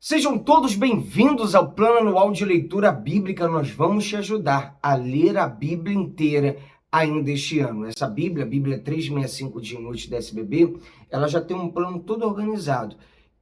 Sejam todos bem-vindos ao Plano Anual de Leitura Bíblica. Nós vamos te ajudar a ler a Bíblia inteira ainda este ano. Essa Bíblia, a Bíblia 365 de Noite da SBB, ela já tem um plano todo organizado,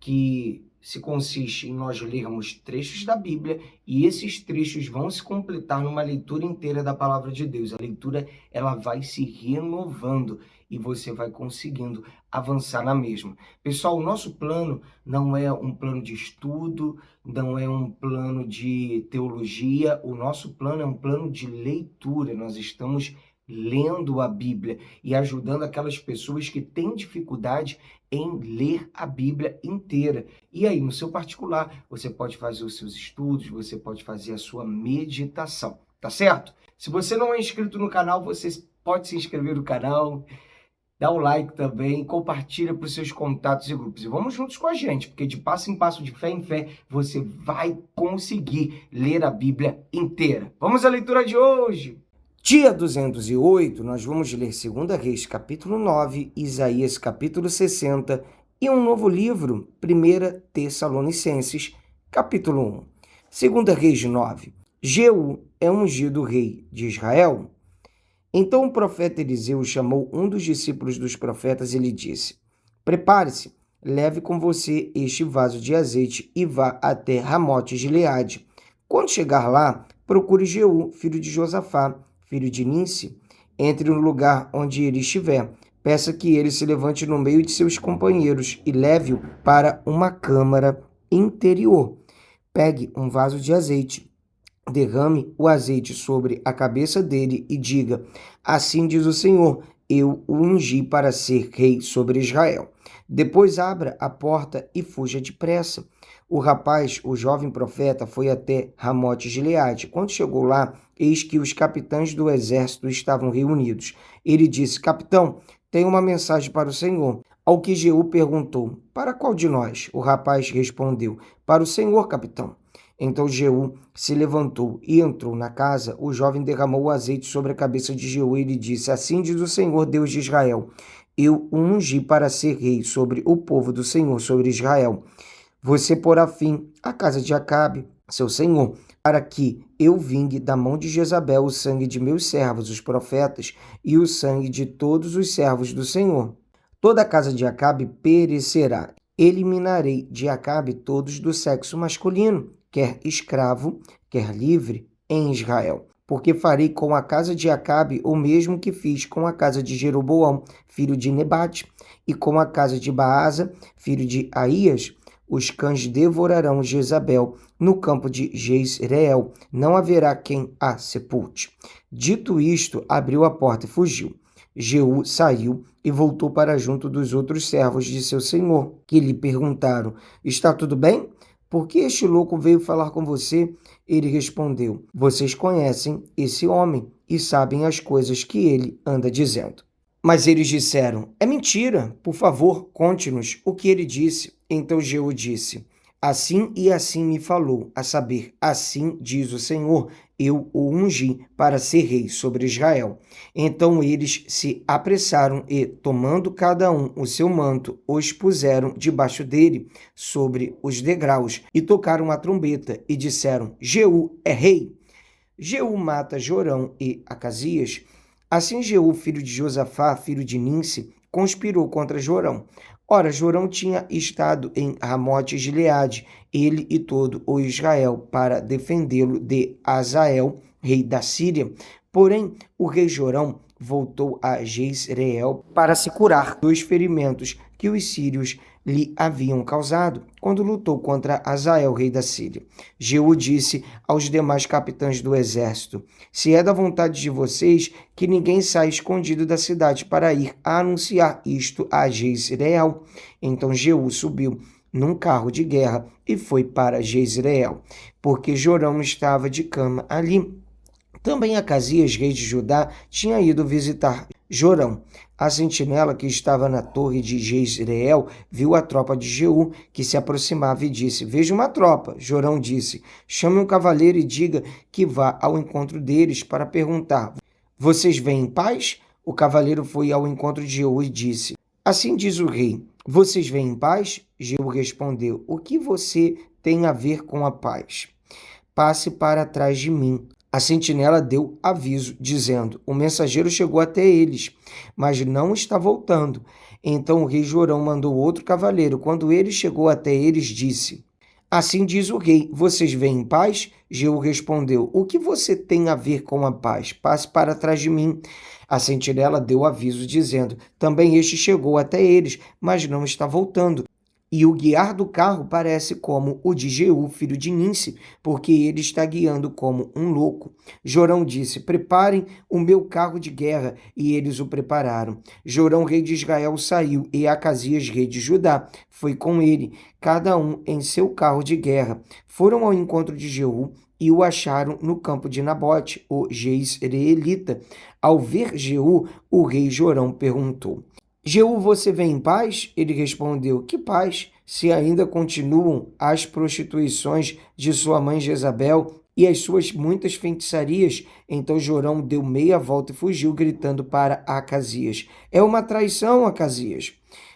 que se consiste em nós lermos trechos da Bíblia e esses trechos vão se completar numa leitura inteira da Palavra de Deus. A leitura, ela vai se renovando e você vai conseguindo avançar na mesma. Pessoal, o nosso plano não é um plano de estudo, não é um plano de teologia, o nosso plano é um plano de leitura. Nós estamos lendo a Bíblia e ajudando aquelas pessoas que têm dificuldade em ler a Bíblia inteira. E aí, no seu particular, você pode fazer os seus estudos, você pode fazer a sua meditação, tá certo? Se você não é inscrito no canal, você pode se inscrever no canal, dá um like também, compartilha para os seus contatos e grupos. E vamos juntos com a gente, porque de passo em passo, de fé em fé, você vai conseguir ler a Bíblia inteira. Vamos à leitura de hoje! Dia 208, nós vamos ler 2 Reis, capítulo 9, Isaías, capítulo 60 e um novo livro, 1 Tessalonicenses, capítulo 1. 2 Reis 9. Jeú é ungido rei de Israel. Então o profeta Eliseu chamou um dos discípulos dos profetas e lhe disse: Prepare-se, leve com você este vaso de azeite e vá até Ramote-Gileade. Quando chegar lá, procure Jeú, filho de Josafá, filho de Ninsi. Entre no lugar onde ele estiver. Peça que ele se levante no meio de seus companheiros e leve-o para uma câmara interior. Pegue um vaso de azeite, derrame o azeite sobre a cabeça dele e diga: Assim diz o Senhor, eu o ungi para ser rei sobre Israel. Depois abra a porta e fuja depressa. O rapaz, o jovem profeta, foi até Ramote-Gileade. Quando chegou lá, eis que os capitães do exército estavam reunidos. Ele disse: Capitão, tenho uma mensagem para o Senhor. Ao que Jeú perguntou: Para qual de nós? O rapaz respondeu: Para o Senhor, capitão. Então Jeú se levantou e entrou na casa. O jovem derramou o azeite sobre a cabeça de Jeú e lhe disse: Assim diz o Senhor, Deus de Israel, eu o ungi para ser rei sobre o povo do Senhor, sobre Israel. Você porá fim à casa de Acabe, seu senhor, para que eu vingue da mão de Jezabel o sangue de meus servos, os profetas, e o sangue de todos os servos do Senhor. Toda a casa de Acabe perecerá. Eliminarei de Acabe todos do sexo masculino, quer escravo, quer livre, em Israel. Porque farei com a casa de Acabe o mesmo que fiz com a casa de Jeroboão, filho de Nebate, e com a casa de Baasa, filho de Aías. Os cães devorarão Jezabel no campo de Jezreel. Não haverá quem a sepulte. Dito isto, abriu a porta e fugiu. Jeú saiu e voltou para junto dos outros servos de seu senhor, que lhe perguntaram: Está tudo bem? Por que este louco veio falar com você? Ele respondeu: Vocês conhecem esse homem e sabem as coisas que ele anda dizendo. Mas eles disseram: É mentira, por favor, conte-nos o que ele disse. Então Jeú disse: Assim e assim me falou, a saber, assim diz o Senhor, eu o ungi para ser rei sobre Israel. Então eles se apressaram e, tomando cada um o seu manto, os puseram debaixo dele, sobre os degraus, e tocaram a trombeta, e disseram: Jeú é rei. Jeú mata Jorão e Acasias. Assim Jeú, filho de Josafá, filho de Ninsi, conspirou contra Jorão. Ora, Jorão tinha estado em Ramote-Gileade, ele e todo o Israel, para defendê-lo de Azael, rei da Síria. Porém, o rei Jorão voltou a Jezreel para se curar dos ferimentos que os sírios lhe haviam causado, quando lutou contra Azael, rei da Síria. Jeú disse aos demais capitães do exército: Se é da vontade de vocês, que ninguém saia escondido da cidade para ir a anunciar isto a Jezreel. Então Jeú subiu num carro de guerra e foi para Jezreel, porque Jorão estava de cama ali. Também Acasias, rei de Judá, tinha ido visitar Jorão. A sentinela que estava na torre de Jezreel viu a tropa de Jeú, que se aproximava, e disse: Vejo uma tropa. Jorão disse: Chame um cavaleiro e diga que vá ao encontro deles para perguntar: Vocês vêm em paz? O cavaleiro foi ao encontro de Jeú e disse: Assim diz o rei: Vocês vêm em paz? Jeú respondeu: o que você tem a ver com a paz? Passe para trás de mim. A sentinela deu aviso, dizendo: o mensageiro chegou até eles, mas não está voltando. Então o rei Jorão mandou outro cavaleiro. Quando ele chegou até eles, disse: assim diz o rei, vocês vêm em paz? Jeú respondeu: o que você tem a ver com a paz? Passe para trás de mim. A sentinela deu aviso, dizendo: também este chegou até eles, mas não está voltando. E o guiar do carro parece como o de Jeú, filho de Ninsi, porque ele está guiando como um louco. Jorão disse: preparem o meu carro de guerra, e eles o prepararam. Jorão, rei de Israel, saiu, e Acasias, rei de Judá, foi com ele, cada um em seu carro de guerra. Foram ao encontro de Jeú e o acharam no campo de Nabote, o jezreelita. Ao ver Jeú, o rei Jorão perguntou: Jeú, você vem em paz? Ele respondeu: que paz, se ainda continuam as prostituições de sua mãe Jezabel e as suas muitas feitiçarias. Então Jorão deu meia volta e fugiu, gritando para Acasias: é uma traição, Acasias.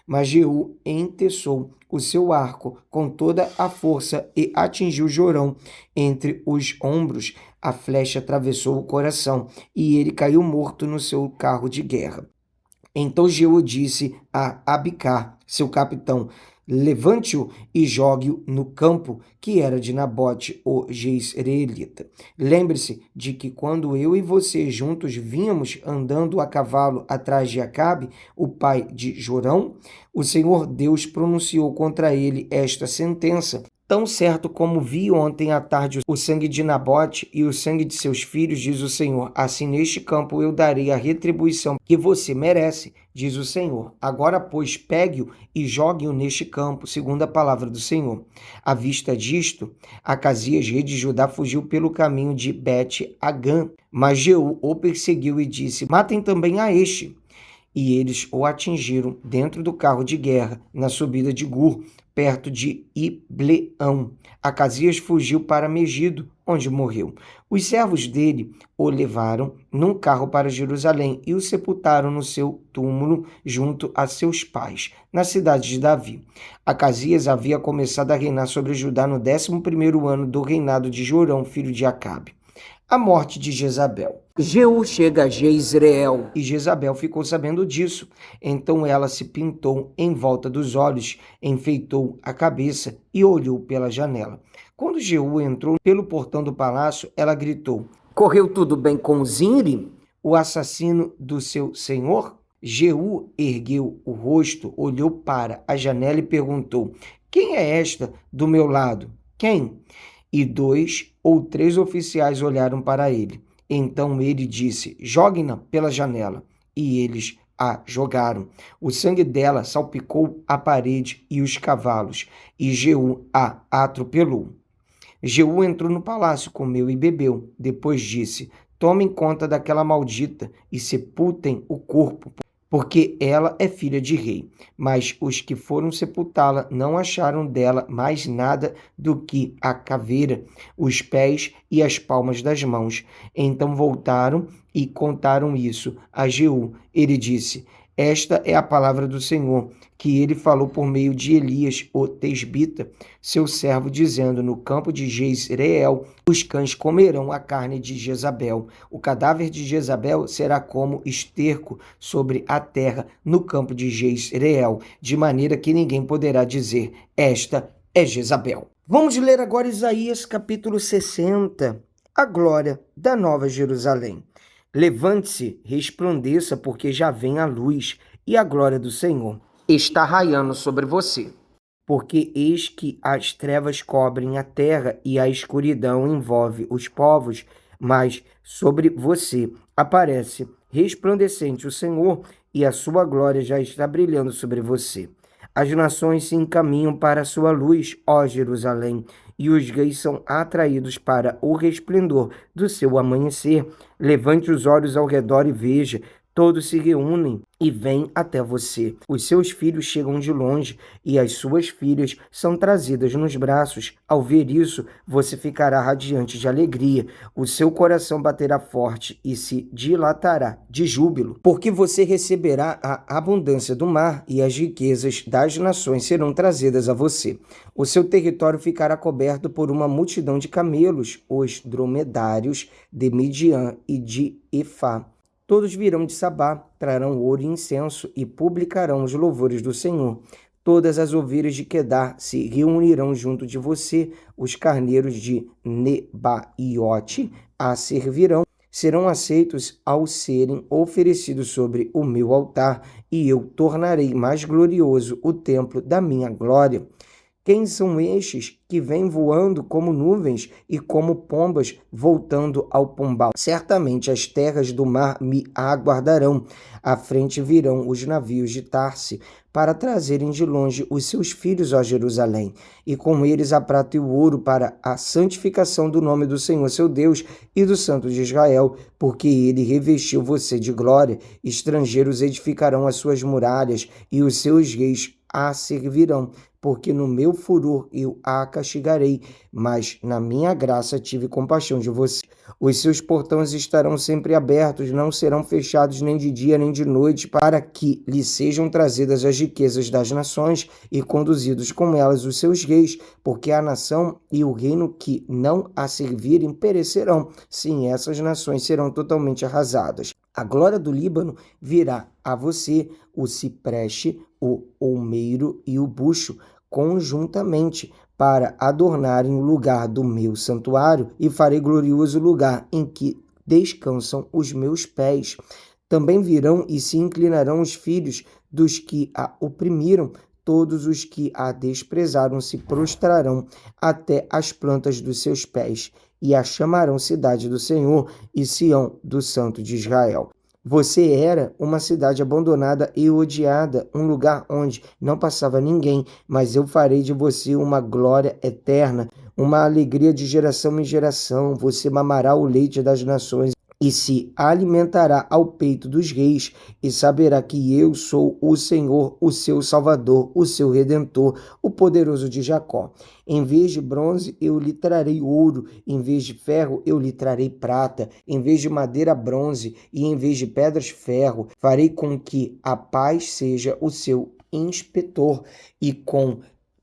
Mas Jeú enteçou o seu arco com toda a força e atingiu Jorão entre os ombros. A flecha atravessou o coração e ele caiu morto no seu carro de guerra. Então Jeú disse a Abicar, seu capitão: levante-o e jogue-o no campo que era de Nabote, o jezreelita. Lembre-se de que quando eu e você juntos vínhamos andando a cavalo atrás de Acabe, o pai de Jorão, o Senhor Deus pronunciou contra ele esta sentença: tão certo como vi ontem à tarde o sangue de Nabote e o sangue de seus filhos, diz o Senhor, assim neste campo eu darei a retribuição que você merece, diz o Senhor. Agora, pois, pegue-o e jogue-o neste campo, segundo a palavra do Senhor. À vista disto, Acasias, rei de Judá, fugiu pelo caminho de Bet-Agã, mas Jeú o perseguiu e disse: matem também a este. E eles o atingiram dentro do carro de guerra, na subida de Gur, perto de Ibleão. Acasias fugiu para Megido, onde morreu. Os servos dele o levaram num carro para Jerusalém e o sepultaram no seu túmulo junto a seus pais, na cidade de Davi. Acasias havia começado a reinar sobre Judá no 11º ano do reinado de Jorão, filho de Acabe. A morte de Jezabel. Jeú chega a Jezreel e Jezabel ficou sabendo disso. Então ela se pintou em volta dos olhos, enfeitou a cabeça e olhou pela janela. Quando Jeú entrou pelo portão do palácio, ela gritou: correu tudo bem com Zimri, o assassino do seu senhor? Jeú ergueu o rosto, olhou para a janela e perguntou: quem é esta do meu lado? Quem? E 2 ou 3 oficiais olharam para ele. Então ele disse: joguem-na pela janela. E eles a jogaram. O sangue dela salpicou a parede e os cavalos, e Jeú a atropelou. Jeú entrou no palácio, comeu e bebeu. Depois disse: tomem conta daquela maldita e sepultem o corpo, porque ela é filha de rei. Mas os que foram sepultá-la não acharam dela mais nada do que a caveira, os pés e as palmas das mãos. Então voltaram e contaram isso a Jeú. Ele disse: esta é a palavra do Senhor, que ele falou por meio de Elias, o tesbita, seu servo, dizendo: no campo de Jezreel os cães comerão a carne de Jezabel. O cadáver de Jezabel será como esterco sobre a terra no campo de Jezreel, de maneira que ninguém poderá dizer: esta é Jezabel. Vamos ler agora Isaías capítulo 60, a glória da Nova Jerusalém. Levante-se, resplandeça, porque já vem a luz, e a glória do Senhor está raiando sobre você. Porque eis que as trevas cobrem a terra e a escuridão envolve os povos, mas sobre você aparece resplandecente o Senhor, e a sua glória já está brilhando sobre você. As nações se encaminham para a sua luz, ó Jerusalém, e os reis são atraídos para o resplendor do seu amanhecer. Levante os olhos ao redor e veja, Todos se reúnem e vêm até você. Os seus filhos chegam de longe e as suas filhas são trazidas nos braços. Ao ver isso, você ficará radiante de alegria. O seu coração baterá forte e se dilatará de júbilo, porque você receberá a abundância do mar e as riquezas das nações serão trazidas a você. O seu território ficará coberto por uma multidão de camelos, os dromedários de Midian e de Efá. Todos virão de Sabá, trarão ouro e incenso e publicarão os louvores do Senhor. Todas as ovelhas de Quedar se reunirão junto de você, os carneiros de Nebaiote a servirão, serão aceitos ao serem oferecidos sobre o meu altar, e eu tornarei mais glorioso o templo da minha glória. Quem são estes que vêm voando como nuvens e como pombas voltando ao pombal? Certamente as terras do mar me aguardarão. À frente virão os navios de Tarse para trazerem de longe os seus filhos a Jerusalém, e com eles a prata e o ouro para a santificação do nome do Senhor seu Deus e do Santo de Israel, porque ele revestiu você de glória. Estrangeiros edificarão as suas muralhas e os seus reis a servirão, porque no meu furor eu a castigarei, mas na minha graça tive compaixão de você. Os seus portões estarão sempre abertos, não serão fechados nem de dia nem de noite, para que lhe sejam trazidas as riquezas das nações e conduzidos com elas os seus reis, porque a nação e o reino que não a servirem perecerão. Sim, essas nações serão totalmente arrasadas. A glória do Líbano virá a você, o cipreste, o olmeiro e o bucho, conjuntamente, para adornarem o lugar do meu santuário, e farei glorioso o lugar em que descansam os meus pés. Também virão e se inclinarão os filhos dos que a oprimiram, todos os que a desprezaram se prostrarão até as plantas dos seus pés, e a chamarão cidade do Senhor e Sião do Santo de Israel. Você era uma cidade abandonada e odiada, um lugar onde não passava ninguém, mas eu farei de você uma glória eterna, uma alegria de geração em geração. Você mamará o leite das nações e se alimentará ao peito dos reis, e saberá que eu sou o Senhor, o seu Salvador, o seu Redentor, o poderoso de Jacó. Em vez de bronze, eu lhe trarei ouro, em vez de ferro, eu lhe trarei prata, em vez de madeira, bronze, e em vez de pedras, ferro. Farei com que a paz seja o seu inspetor, e com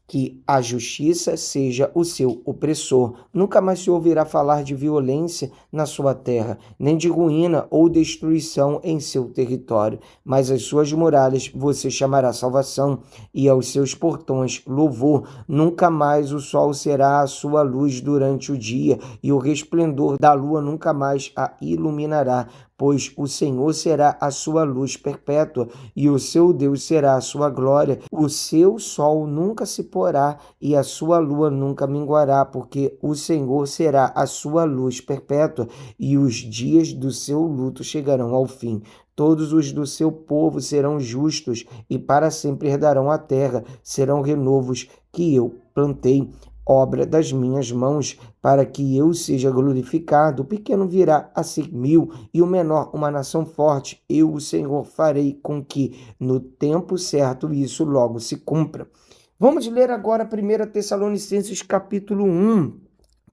que a justiça seja o seu opressor. Nunca mais se ouvirá falar de violência na sua terra, nem de ruína ou destruição em seu território, mas as suas muralhas você chamará salvação, e aos seus portões louvor. Nunca mais o sol será a sua luz durante o dia, e o resplendor da lua nunca mais a iluminará, pois o Senhor será a sua luz perpétua, e o seu Deus será a sua glória. O seu sol nunca se porá, e a sua lua nunca minguará, porque o Senhor será a sua luz perpétua, e os dias do seu luto chegarão ao fim. Todos os do seu povo serão justos, e para sempre herdarão a terra. Serão renovos que eu plantei, obra das minhas mãos, para que eu seja glorificado. O pequeno virá a ser 1000, e o menor uma nação forte. Eu, o Senhor, farei com que no tempo certo isso logo se cumpra. Vamos ler agora 1 Tessalonicenses capítulo 1,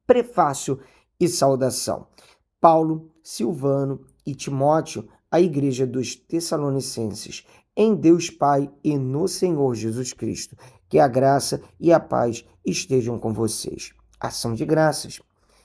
prefácio e saudação. Paulo, Silvano e Timóteo, a igreja dos Tessalonicenses, em Deus Pai e no Senhor Jesus Cristo, que a graça e a paz estejam com vocês. Ação de graças.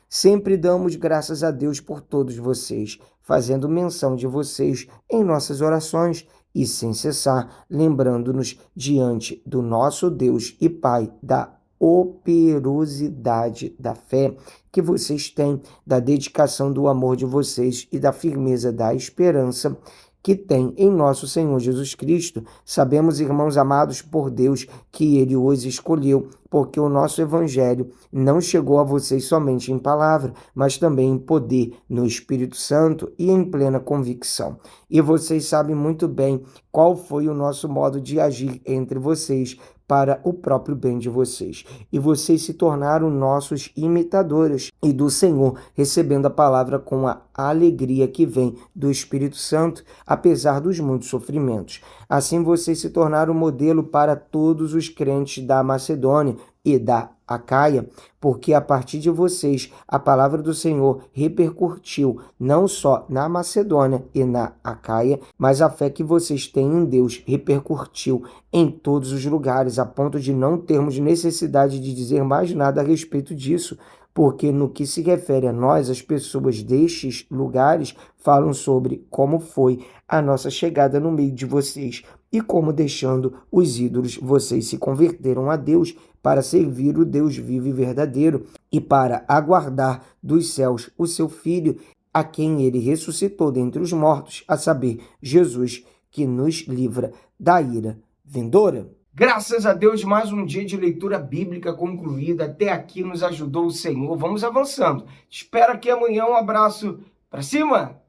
Sempre damos graças a Deus por todos vocês, fazendo menção de vocês em nossas orações e sem cessar, lembrando-nos diante do nosso Deus e Pai da operosidade da fé que vocês têm, da dedicação do amor de vocês e da firmeza da esperança que tem em nosso Senhor Jesus Cristo. Sabemos, irmãos amados por Deus, que Ele os escolheu, porque o nosso Evangelho não chegou a vocês somente em palavra, mas também em poder, no Espírito Santo e em plena convicção. E vocês sabem muito bem qual foi o nosso modo de agir entre vocês, para o próprio bem de vocês. E vocês se tornaram nossos imitadores e do Senhor, recebendo a palavra com a alegria que vem do Espírito Santo, apesar dos muitos sofrimentos. Assim vocês se tornaram modelo para todos os crentes da Macedônia e da Acaia, porque a partir de vocês a palavra do Senhor repercutiu não só na Macedônia e na Acaia, mas a fé que vocês têm em Deus repercutiu em todos os lugares, a ponto de não termos necessidade de dizer mais nada a respeito disso, porque no que se refere a nós, as pessoas destes lugares falam sobre como foi a nossa chegada no meio de vocês e como, deixando os ídolos, vocês se converteram a Deus para servir o Deus vivo e verdadeiro e para aguardar dos céus o seu Filho, a quem ele ressuscitou dentre os mortos, a saber, Jesus, que nos livra da ira vindoura. Graças a Deus, mais um dia de leitura bíblica concluída. Até aqui nos ajudou o Senhor. Vamos avançando. Espero que amanhã. Um abraço. Para cima!